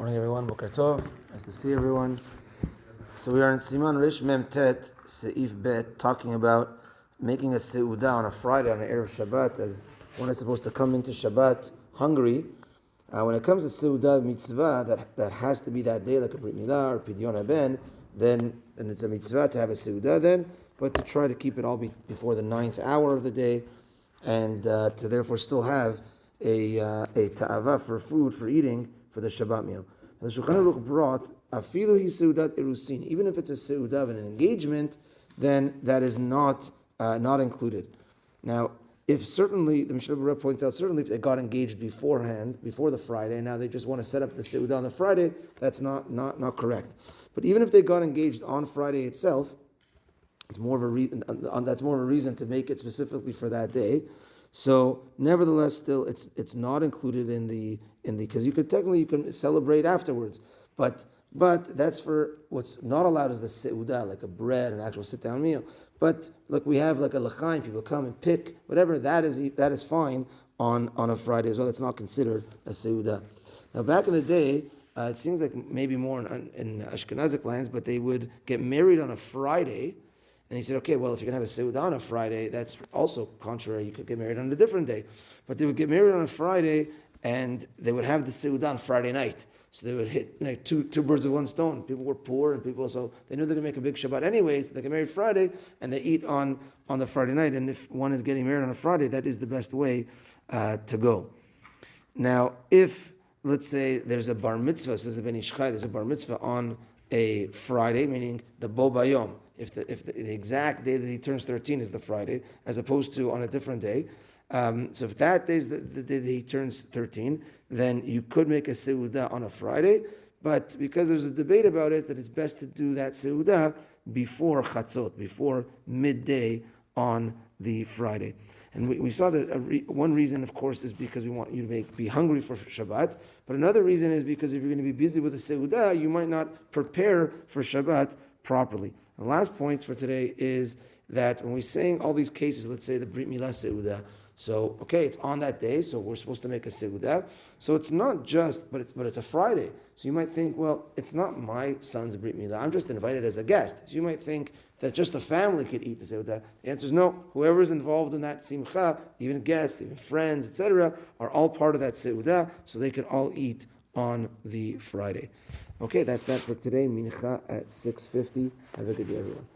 Morning, everyone. Boker Tov. Nice to see everyone. So we are in Siman Rish Mem Tet Seif Bet, talking about making a seudah on a Friday on the Erev Shabbat, as one is supposed to come into Shabbat hungry. When it comes to seudah mitzvah, that has to be that day, like a Brit Milah or Pidyon Haben, then it's a mitzvah to have a seudah then, but to try to keep it all before the 9th hour of the day, and to therefore still have a ta'ava for food, for eating, for the Shabbat meal. And the Shulchan Aruch brought, afilu hi seudat erusin, even if it's a seudah of an engagement, then that is not included. Now, if certainly, the Mishnah Berurah points out, certainly if they got engaged beforehand, before the Friday, and now they just want to set up the seudah on the Friday, that's not correct. But even if they got engaged on Friday itself, it's more of a reason. That's more of a reason to make it specifically for that day. So, nevertheless, still, it's not included in the because you can celebrate afterwards, but that's for what's not allowed is the seudah, like a bread, an actual sit down meal. But look, we have like a l'chaim, people come and pick whatever, that is fine on a Friday as well. That's not considered a seudah. Now, back in the day, it seems like maybe more in Ashkenazic lands, but they would get married on a Friday. And he said, okay, well, if you're going to have a seudah on a Friday, that's also contrary. You could get married on a different day. But they would get married on a Friday, and they would have the seudah on Friday night. So they would hit like two birds with one stone. People were poor, and people also, they knew they could make a big Shabbat anyway, so they get married Friday, and they eat on the Friday night. And if one is getting married on a Friday, that is the best way to go. Now, if, let's say, there's a bar mitzvah, says the Ben Ish Chai, there's a bar mitzvah on a Friday, meaning the Bo Bayom, if the exact day that he turns 13 is the Friday, as opposed to on a different day. So if that day is the day that he turns 13, then you could make a seudah on a Friday, but because there's a debate about it, that it's best to do that seudah before chatzot, before midday on the Friday. And we saw that one reason, of course, is because we want you to be hungry for Shabbat, but another reason is because if you're going to be busy with the seudah, you might not prepare for Shabbat properly. The last point for today is that when we're saying all these cases, let's say the Brit Milah seudah, so okay, it's on that day, so we're supposed to make a seudah. So it's not just, but it's a Friday. So you might think, well, it's not my son's Brit Milah. I'm just invited as a guest. So you might think that just the family could eat the seudah. The answer is no. Whoever is involved in that simcha, even guests, even friends, etc., are all part of that seudah, so they could all eat on the Friday. Okay, that's that for today. Mincha at 6:50. Have a good day, everyone.